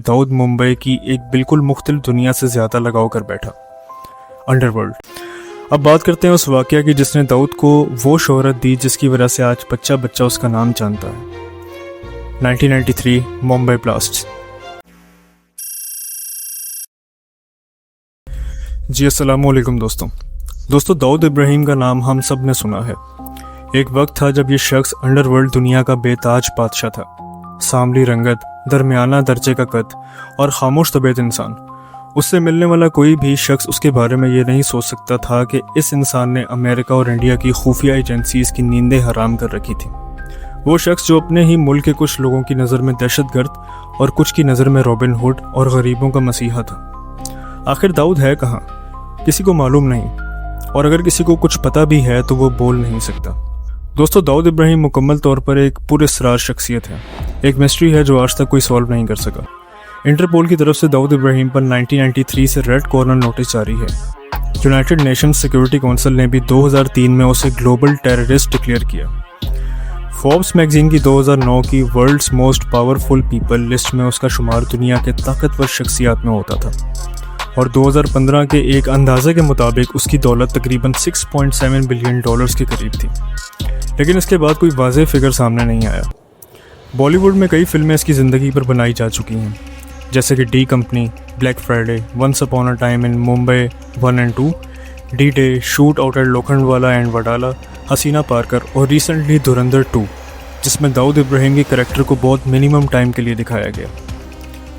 दाऊद मुंबई की एक बिल्कुल मुख्तलिफ दुनिया से ज़्यादा लगाव कर बैठा, अंडरवर्ल्ड। अब बात करते हैं उस वाक़या की जिसने दाऊद को वो शोहरत दी जिसकी वजह से आज बच्चा बच्चा उसका नाम जानता है। 1993 मुंबई ब्लास्ट। जी अस्सलाम वालेकुम दोस्तों, दाऊद इब्राहिम का नाम हम सब ने सुना है। एक वक्त था जब ये शख्स अंडरवर्ल्ड दुनिया का बेताज बादशाह था। सांवली रंगत, दरमियाना दर्जे का कद और खामोश तबीयत इंसान। उससे मिलने वाला कोई भी शख्स उसके बारे में ये नहीं सोच सकता था कि इस इंसान ने अमेरिका और इंडिया की खुफिया एजेंसीज की नींदें हराम कर रखी थी। वो शख्स जो अपने ही मुल्क के कुछ लोगों की नज़र में दहशतगर्द और कुछ की नज़र में रॉबिन हुड और गरीबों का मसीहा था। आखिर दाऊद है कहाँ, किसी को मालूम नहीं, और अगर किसी को कुछ पता भी है तो वो बोल नहीं सकता। दोस्तों, दाऊद इब्राहिम मुकम्मल तौर पर एक पुरअसरार शख्सियत है, एक मिस्ट्री है जो आज तक कोई सॉल्व नहीं कर सका। इंटरपोल की तरफ से दाऊद इब्राहिम पर 1993 से रेड कॉर्नर नोटिस जारी है। यूनाइटेड नेशंस सिक्योरिटी काउंसिल ने भी 2003 में उसे ग्लोबल टेररिस्ट डिक्लेयर किया। फोर्ब्स मैगजीन की 2009 की world's most powerful people list में उसका शुमार दुनिया के ताकतवर शख्सियात में होता था, और 2015 के एक अंदाजे के मुताबिक उसकी दौलत तकरीबन $6.7 बिलियन के करीब थी। लेकिन इसके बाद कोई वाज़ेह फिगर सामने नहीं आया। बॉलीवुड में कई फिल्में इसकी ज़िंदगी पर बनाई जा चुकी हैं, जैसे कि D company, black Friday, once upon a time in Mumbai 1 और 2, D day, shoot out at Lokhandwala and Wadala, Haseena Parkar और रिसेंटली धुरंधर 2, जिसमें दाऊद इब्राहिम के करैक्टर को बहुत मिनिमम टाइम के लिए दिखाया गया।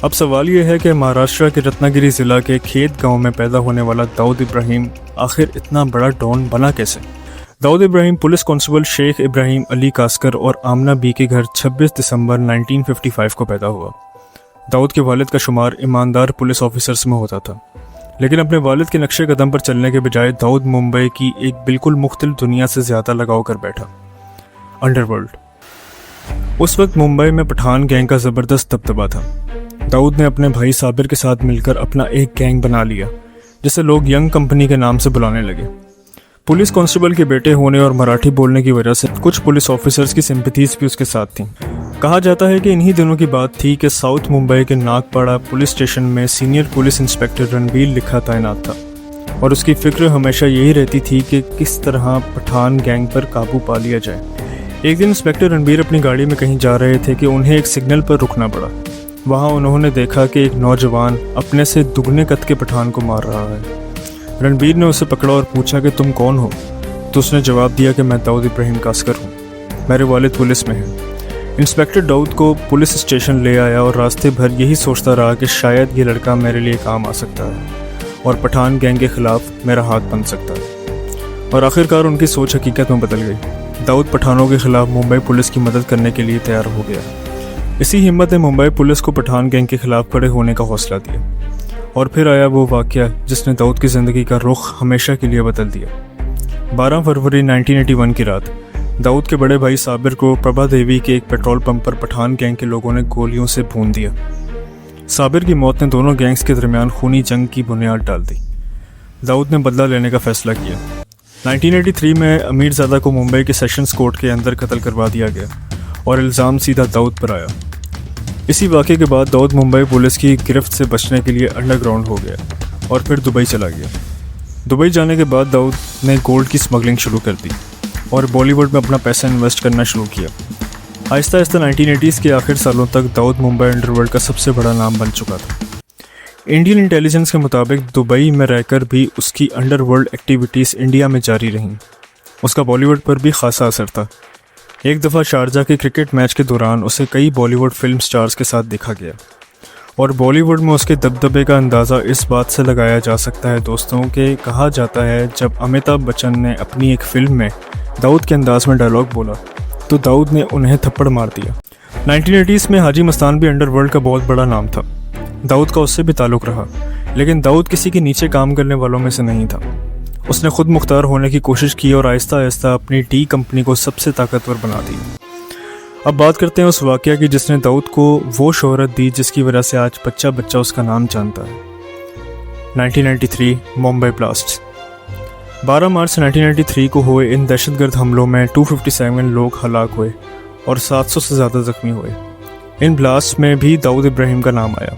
अब सवाल ये है कि महाराष्ट्र के रत्नागिरी ज़िला के खेत गांव में पैदा होने वाला दाऊद इब्राहिम आखिर इतना बड़ा डॉन बना कैसे। दाऊद इब्राहिम पुलिस कांस्टेबल शेख इब्राहिम अली कास्कर और आमना बी के घर 26 दिसंबर 1955 को पैदा हुआ। दाऊद के वालिद का शुमार ईमानदार पुलिस ऑफिसर्स में होता था, लेकिन अपने वालिद के नक्शे कदम पर चलने के बजाय दाऊद मुंबई की एक बिल्कुल मुख्तलिफ दुनिया से ज़्यादा लगाव कर बैठा, अंडरवर्ल्ड। उस वक्त मुंबई में पठान गैंग का ज़बरदस्त दबदबा था। दाऊद ने अपने भाई साबिर के साथ मिलकर अपना एक गैंग बना लिया, जिसे लोग यंग कंपनी के नाम से बुलाने लगे। पुलिस कांस्टेबल के बेटे होने और मराठी बोलने की वजह से कुछ पुलिस ऑफिसर्स की सिंपैथीज भी उसके साथ थीं। कहा जाता है कि इन्हीं दिनों की बात थी कि साउथ मुंबई के नागपाड़ा पुलिस स्टेशन में सीनियर पुलिस इंस्पेक्टर रणबीर लिखा तैनात था, और उसकी फिक्र हमेशा यही रहती थी कि किस तरह पठान गैंग पर काबू पा लिया जाए। एक दिन इंस्पेक्टर रणबीर अपनी गाड़ी में कहीं जा रहे थे कि उन्हें एक सिग्नल पर रुकना पड़ा। वहाँ उन्होंने देखा कि एक नौजवान अपने से दुगने कद के पठान को मार रहा है। रणबीर ने उसे पकड़ा और पूछा कि तुम कौन हो, तो उसने जवाब दिया कि मैं दाऊद इब्राहिम कास्कर हूँ, मेरे वालिद पुलिस में हैं। इंस्पेक्टर दाऊद को पुलिस स्टेशन ले आया और रास्ते भर यही सोचता रहा कि शायद ये लड़का मेरे लिए काम आ सकता है और पठान गैंग के खिलाफ मेरा हाथ बन सकता है। और आखिरकार उनकी सोच हकीकत में बदल गई। दाऊद पठानों के खिलाफ मुंबई पुलिस की मदद करने के लिए तैयार हो गया। इसी हिम्मत ने मुंबई पुलिस को पठान गैंग के खिलाफ खड़े होने का हौसला दिया। और फिर आया वो वाक़या जिसने दाऊद की ज़िंदगी का रुख हमेशा के लिए बदल दिया। 12 फरवरी 1981 की रात दाऊद के बड़े भाई साबिर को प्रभा देवी के एक पेट्रोल पंप पर पठान गैंग के लोगों ने गोलियों से भून दिया। साबिर की मौत ने दोनों गैंग्स के दरमियान खूनी जंग की बुनियाद डाल दी। दाऊद ने बदला लेने का फैसला किया। 1983 में अमीरज़ादा को मुंबई के सेशंस कोर्ट के अंदर कत्ल करवा दिया गया और इल्ज़ाम सीधा दाऊद पर आया। इसी वाक़े के बाद दाऊद मुंबई पुलिस की गिरफ्त से बचने के लिए अंडरग्राउंड हो गया और फिर दुबई चला गया। दुबई जाने के बाद दाऊद ने गोल्ड की स्मगलिंग शुरू कर दी और बॉलीवुड में अपना पैसा इन्वेस्ट करना शुरू किया। आहिस्ता आहिस्ता 1980s के आखिर सालों तक दाऊद मुंबई अंडरवर्ल्ड का सबसे बड़ा नाम बन चुका था। इंडियन इंटेलिजेंस के मुताबिक दुबई में रहकर भी उसकी अंडरवर्ल्ड एक्टिविटीज़ इंडिया में जारी रहीं। उसका बॉलीवुड पर भी खासा असर था। एक दफ़ा शारजा के क्रिकेट मैच के दौरान उसे कई बॉलीवुड फिल्म स्टार्स के साथ देखा गया, और बॉलीवुड में उसके दबदबे का अंदाज़ा इस बात से लगाया जा सकता है दोस्तों कि कहा जाता है जब अमिताभ बच्चन ने अपनी एक फ़िल्म में दाऊद के अंदाज में डायलॉग बोला तो दाऊद ने उन्हें थप्पड़ मार दिया। 1980s में हाजी मस्तान भी अंडरवर्ल्ड का बहुत बड़ा नाम था। दाऊद का उससे भी ताल्लुक़ रहा, लेकिन दाऊद किसी के नीचे काम करने वालों में से नहीं था। उसने खुद मुख्तार होने की कोशिश की और आहिस्ता आहिस्ता अपनी डी कंपनी को सबसे ताकतवर बना दी। अब बात करते हैं उस वाक़या की जिसने दाऊद को वो शोहरत दी जिसकी वजह से आज बच्चा बच्चा उसका नाम जानता है। 1993 मुंबई ब्लास्ट। 12 मार्च 1993 को हुए इन दहशतगर्द हमलों में 257 लोग हलाक हुए और 700 से ज़्यादा ज़ख्मी हुए। इन ब्लास्ट में भी दाऊद इब्राहिम का नाम आया।